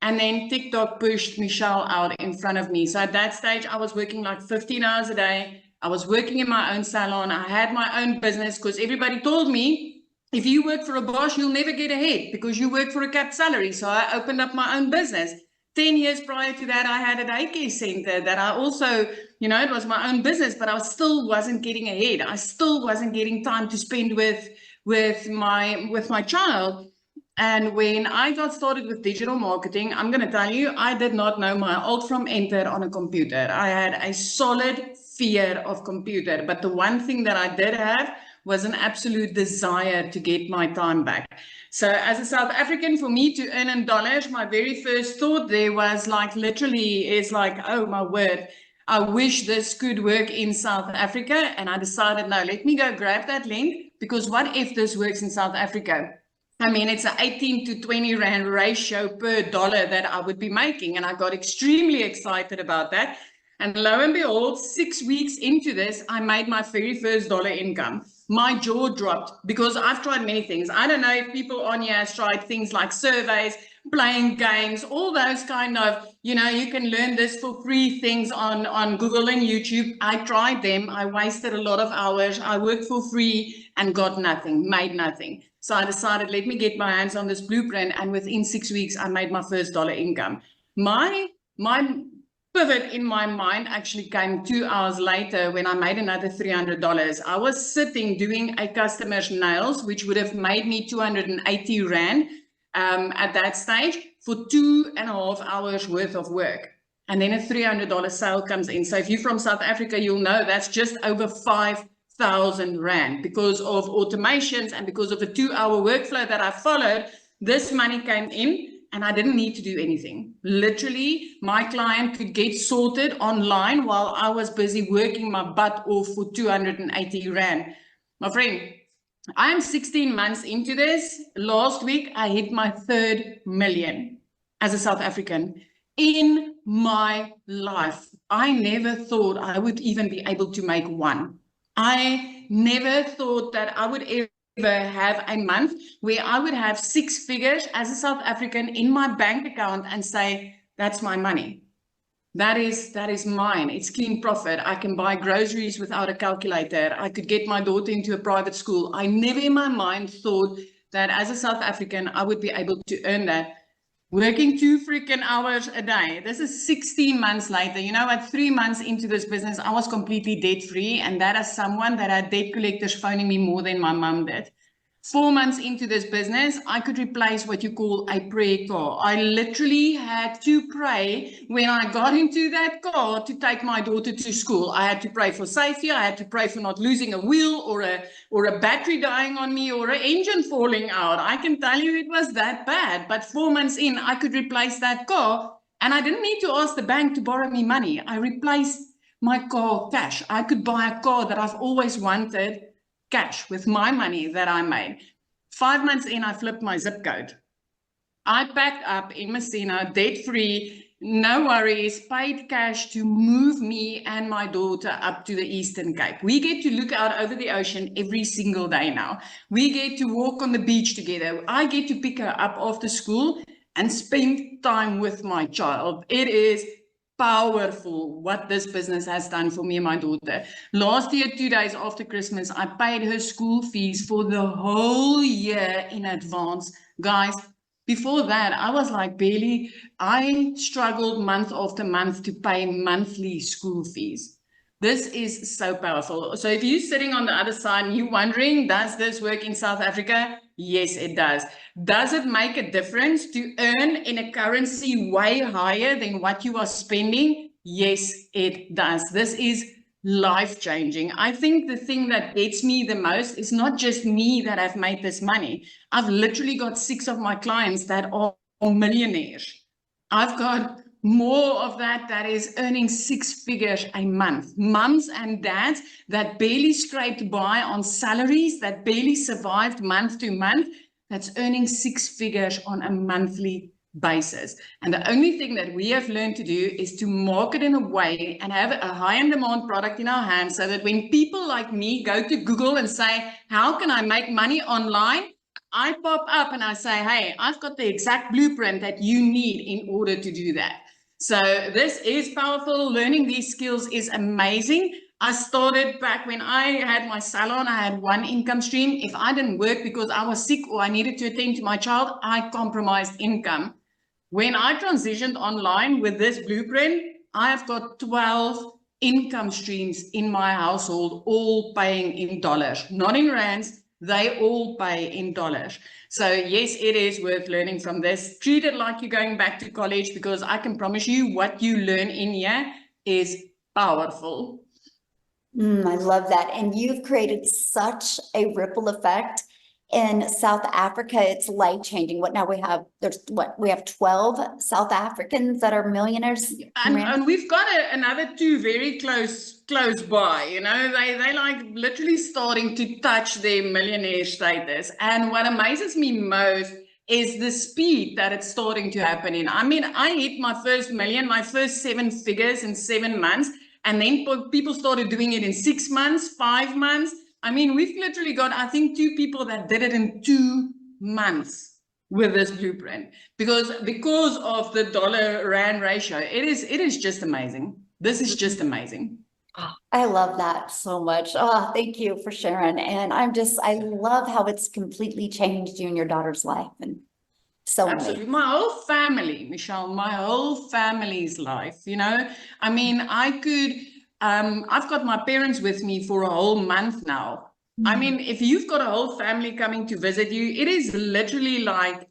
Speaker 4: And then TikTok pushed Michelle out in front of me. So at that stage, I was working like 15 hours a day. I was working in my own salon. I had my own business, because everybody told me, if you work for a boss, you'll never get ahead because you work for a capped salary. So I opened up my own business. 10 years prior to that, I had a daycare center that I also, it was my own business, but I still wasn't getting ahead. I still wasn't getting time to spend with my child. And when I got started with digital marketing, I'm going to tell you, I did not know my alt from enter on a computer. I had a solid fear of computer. But the one thing that I did have was an absolute desire to get my time back. So as a South African, for me to earn in dollars, my very first thought there was like, literally is like, oh my word, I wish this could work in South Africa. And I decided, no, let me go grab that link, because what if this works in South Africa? I mean, it's an 18 to 20 Rand ratio per dollar that I would be making. And I got extremely excited about that. And lo and behold, 6 weeks into this, I made my very first dollar income. My jaw dropped, because I've tried many things. I don't know if people on here have tried things like surveys, playing games, all those kind of, you can learn this for free things on Google and YouTube. I tried them. I wasted a lot of hours. I worked for free and got nothing, made nothing. So I decided, let me get my hands on this blueprint. And within 6 weeks, I made my first dollar income. My pivot in my mind actually came 2 hours later when I made another $300. I was sitting doing a customer's nails, which would have made me 280 Rand at that stage for 2.5 hours worth of work. And then a $300 sale comes in. So if you're from South Africa, you'll know that's just over 5,000 Rand. Because of automations and because of a 2-hour workflow that I followed, this money came in. And I didn't need to do anything. Literally, my client could get sorted online while I was busy working my butt off for 280 Rand. My friend, I'm 16 months into this. Last week, I hit my 3rd million as a South African in my life. I never thought I would even be able to make one. I never thought that I would ever have a month where I would have 6 figures as a South African in my bank account and say, that's my money. That is mine. It's clean profit. I can buy groceries without a calculator. I could get my daughter into a private school. I never in my mind thought that as a South African, I would be able to earn that. working 2 freaking hours a day. This is 16 months later. You know what? 3 months into this business, I was completely debt free. And that is someone that had debt collectors phoning me more than my mom did. 4 months into this business, I could replace what you call a prayer car. I literally had to pray when I got into that car to take my daughter to school. I had to pray for safety. I had to pray for not losing a wheel or a battery dying on me or an engine falling out. I can tell you it was that bad. But 4 months in, I could replace that car. And I didn't need to ask the bank to borrow me money. I replaced my car cash. I could buy a car that I've always wanted cash with my money that I made. 5 months in, I flipped my zip code. I packed up in Messina, debt-free, no worries, paid cash to move me and my daughter up to the Eastern Cape. We get to look out over the ocean every single day now. We get to walk on the beach together. I get to pick her up after school and spend time with my child. It is powerful what this business has done for me and my daughter. Last year, 2 days after Christmas, I paid her school fees for the whole year in advance. Guys, before that, I was like I struggled month after month to pay monthly school fees. This is so powerful. So if you're sitting on the other side and you're wondering, does this work in South Africa? Yes, it does. Does it make a difference to earn in a currency way higher than what you are spending? Yes, it does. This is life-changing. I think the thing that gets me the most is not just me that have made this money. I've literally got 6 of my clients that are millionaires. I've got more of that is earning 6 figures a month. Mums and dads that barely scraped by on salaries, that barely survived month to month, that's earning 6 figures on a monthly basis. And the only thing that we have learned to do is to market in a way and have a high in demand product in our hands so that when people like me go to Google and say, how can I make money online? I pop up and I say, hey, I've got the exact blueprint that you need in order to do that. So this is powerful. Learning these skills is amazing. I started back when I had my salon. I had one income stream. If I didn't work because I was sick or I needed to attend to my child, I compromised income. When I transitioned online with this blueprint, I've got 12 income streams in my household, all paying in dollars, not in rands. They all pay in dollars. So yes, it is worth learning from this. Treat it like you're going back to college, because I can promise you what you learn in here is powerful.
Speaker 1: I love that. And you've created such a ripple effect in South Africa. It's life-changing. We have 12 South Africans that are millionaires.
Speaker 4: And we've got another 2 very close by, you know, they like literally starting to touch their millionaire status. And what amazes me most is the speed that it's starting to happen in. I mean, I hit my first million, my first 7 figures in 7 months. And then people started doing it in 6 months, 5 months. I mean, we've literally got, I think, 2 people that did it in 2 months with this blueprint, because of the dollar-rand ratio. It is just amazing. This is just amazing.
Speaker 1: I love that so much. Oh, thank you for sharing. And I love how it's completely changed you and your daughter's life. And so
Speaker 4: absolutely. My whole family, Michelle, my whole family's life, you know, I mean, I've got my parents with me for a whole month now. I mean, if you've got a whole family coming to visit you, it is literally like,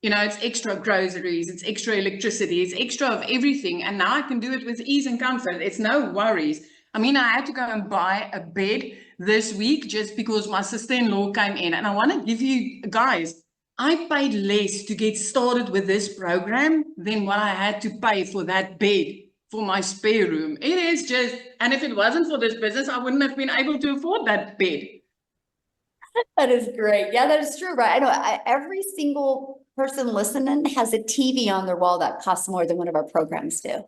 Speaker 4: you know, it's extra groceries, it's extra electricity, it's extra of everything. And now I can do it with ease and comfort. It's no worries. I mean, I had to go and buy a bed this week just because my sister-in-law came in. And I want to give you guys, I paid less to get started with this program than what I had to pay for that bed for my spare room. It is just, and if it wasn't for this business, I wouldn't have been able to afford that bed.
Speaker 1: That is great. Yeah, that is true, right? I know every single person listening has a TV on their wall that costs more than one of our programs do.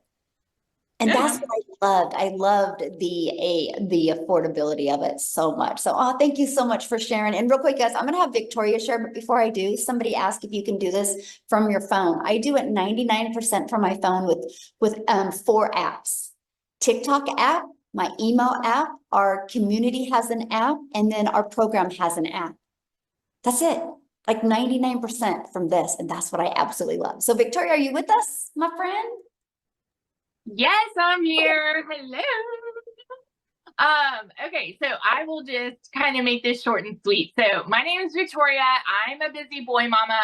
Speaker 1: And that's what I loved. I loved the affordability of it so much. So, thank you so much for sharing. And real quick, guys, I'm going to have Victoria share, but before I do, somebody asked if you can do this from your phone. I do it 99% from my phone with 4 apps. TikTok app, my email app, our community has an app, and then our program has an app. That's it. like 99% from this. And that's what I absolutely love. So Victoria, are you with us, my friend?
Speaker 5: Yes, I'm here. Hello. Okay, so I will just kind of make this short and sweet. So my name is Victoria. I'm a busy boy mama.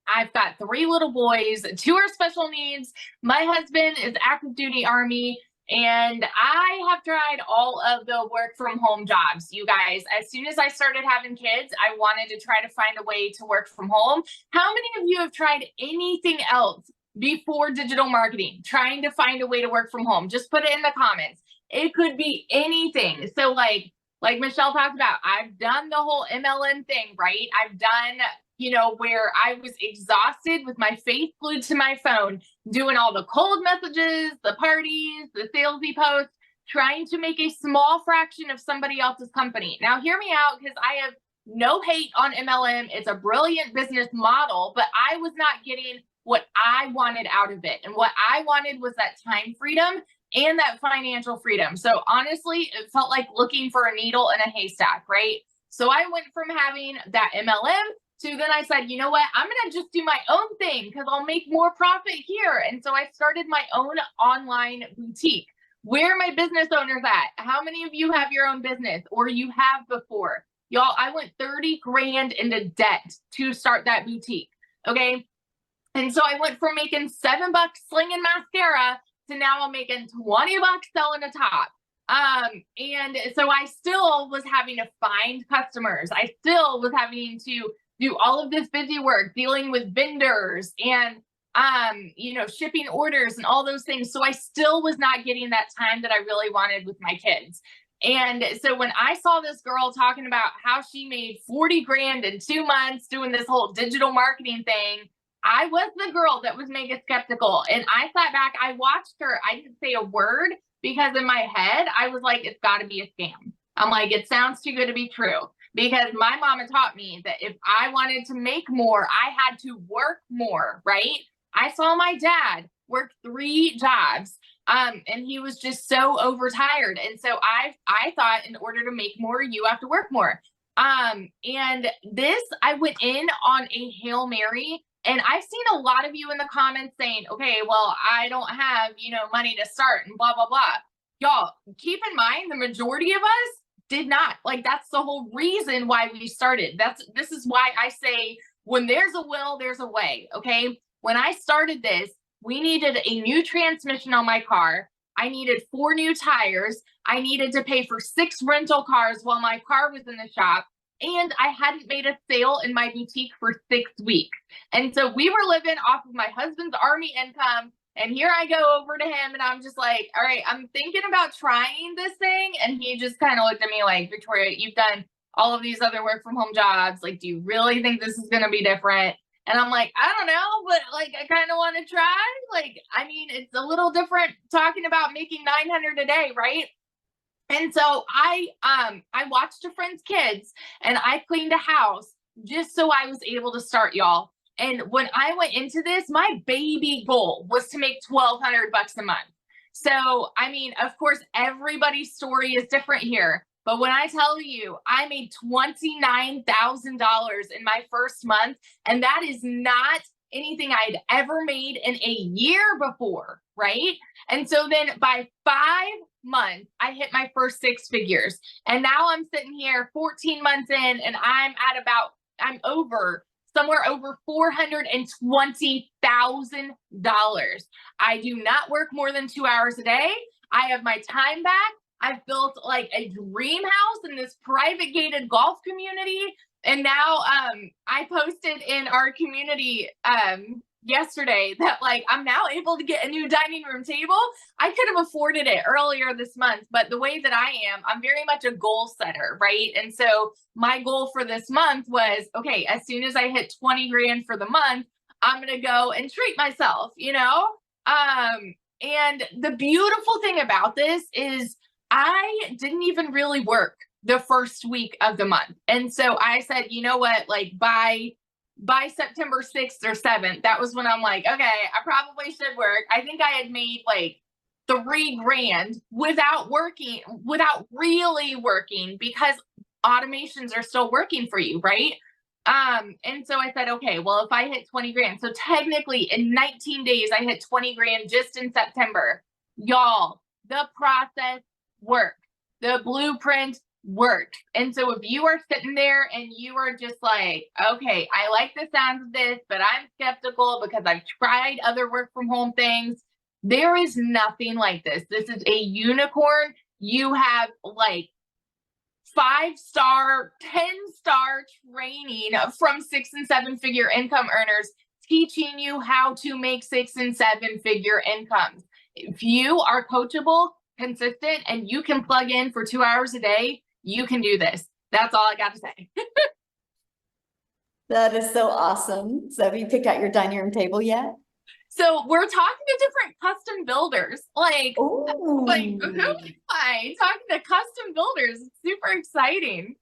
Speaker 5: I've got 3 little boys, 2 are special needs. My husband is active duty Army, and I have tried all of the work from home jobs. You guys, as soon as I started having kids, I wanted to try to find a way to work from home. How many of you have tried anything else before digital marketing, trying to find a way to work from home? Just put it in the comments. It could be anything. So like Michelle talked about, I've done the whole MLM thing, right? I've done, where I was exhausted with my face glued to my phone, doing all the cold messages, the parties, the salesy posts, trying to make a small fraction of somebody else's company. Now hear me out, because I have no hate on MLM. It's a brilliant business model, but I was not getting what I wanted out of it. And what I wanted was that time freedom and that financial freedom. So honestly, it felt like looking for a needle in a haystack, right? So I went from having that MLM to then I said, you know what, I'm going to just do my own thing because I'll make more profit here. And so I started my own online boutique. Where are my business owners at? How many of you have your own business, or you have before? Y'all, I went 30 grand into debt to start that boutique. Okay. And so I went from making $7 slinging mascara to now I'm making $20 selling a top. And so I still was having to find customers. I still was having to do all of this busy work, dealing with vendors and, shipping orders and all those things. So I still was not getting that time that I really wanted with my kids. And so when I saw this girl talking about how she made 40 grand in 2 months doing this whole digital marketing thing, I was the girl that was mega skeptical. And I sat back, I watched her. I didn't say a word because in my head, I was like, it's got to be a scam. I'm like, it sounds too good to be true. Because my mama taught me that if I wanted to make more, I had to work more, right? I saw my dad work 3 jobs, and he was just so overtired. And so I thought in order to make more, you have to work more. And this, I went in on a Hail Mary. And I've seen a lot of you in the comments saying, okay, well, I don't have, money to start and blah, blah, blah. Y'all, keep in mind, the majority of us did not. Like, that's the whole reason why we started. This is why I say, when there's a will, there's a way. Okay. When I started this, we needed a new transmission on my car. I needed 4 new tires. I needed to pay for 6 rental cars while my car was in the shop. And I hadn't made a sale in my boutique for 6 weeks. And so we were living off of my husband's Army income. And here I go over to him and I'm just like, all right, I'm thinking about trying this thing. And he just kind of looked at me like, Victoria, you've done all of these other work from home jobs. Like, do you really think this is going to be different? And I'm like, I don't know, but like, I kind of want to try. Like, I mean, it's a little different talking about making 900 a day, right? And so I watched a friend's kids and I cleaned a house just so I was able to start, y'all. And when I went into this, my baby goal was to make $1,200 a month. So, I mean, of course, everybody's story is different here. But when I tell you, I made $29,000 in my first month, and that is not anything I'd ever made in a year before, right? And so then by 5 months, I hit my first 6 figures. And now I'm sitting here 14 months in, and I'm somewhere over $420,000. I do not work more than 2 hours a day. I have my time back. I've built like a dream house in this private gated golf community. And now I posted in our community yesterday that like I'm now able to get a new dining room table. I could have afforded it earlier this month, but the way that I am, I'm very much a goal setter, right? And so my goal for this month was, okay, as soon as I hit 20 grand for the month, I'm going to go and treat myself, and the beautiful thing about this is I didn't even really work the first week of the month. And so I said, you know what, like by September 6th or 7th, that was when I'm like, okay, I probably should work. I think I had made like 3 grand without really working, because automations are still working for you, right? And so I said, okay, well, if I hit 20 grand, so technically in 19 days, I hit 20 grand just in September. Y'all, the process worked. The blueprint worked. And so if you are sitting there and you are just like, okay, I like the sounds of this, but I'm skeptical because I've tried other work from home things. There is nothing like this. This is a unicorn. You have like 5-star, 10-star training from 6 and 7 figure income earners teaching you how to make 6 and 7 figure incomes. If you are coachable, consistent, and you can plug in for 2 hours a day, you can do this. That's all I got to say.
Speaker 1: That is so awesome. So have you picked out your dining room table yet?
Speaker 5: So we're talking to different custom builders. Like who am I? Talking to custom builders. It's super exciting.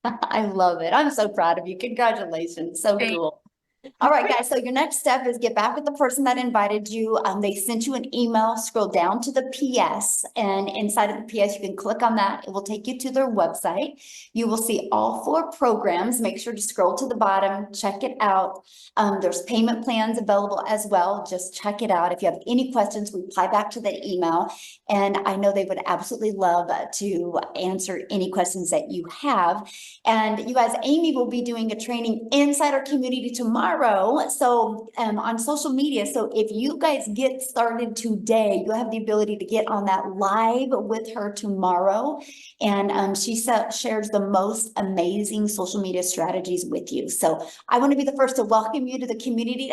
Speaker 1: I love it. I'm so proud of you. Congratulations. So
Speaker 5: Thank
Speaker 1: cool. All right, guys. So your next step is get back with the person that invited you. They sent you an email, scroll down to the PS, and inside of the PS, you can click on that. It will take you to their website. You will see all 4 programs. Make sure to scroll to the bottom, check it out. There's payment plans available as well. Just check it out. If you have any questions, reply back to the email. And I know they would absolutely love to answer any questions that you have. And you guys, Amy will be doing a training inside our community tomorrow. So on social media. So if you guys get started today, you have the ability to get on that live with her tomorrow. And she shares the most amazing social media strategies with you. So I want to be the first to welcome you to the community.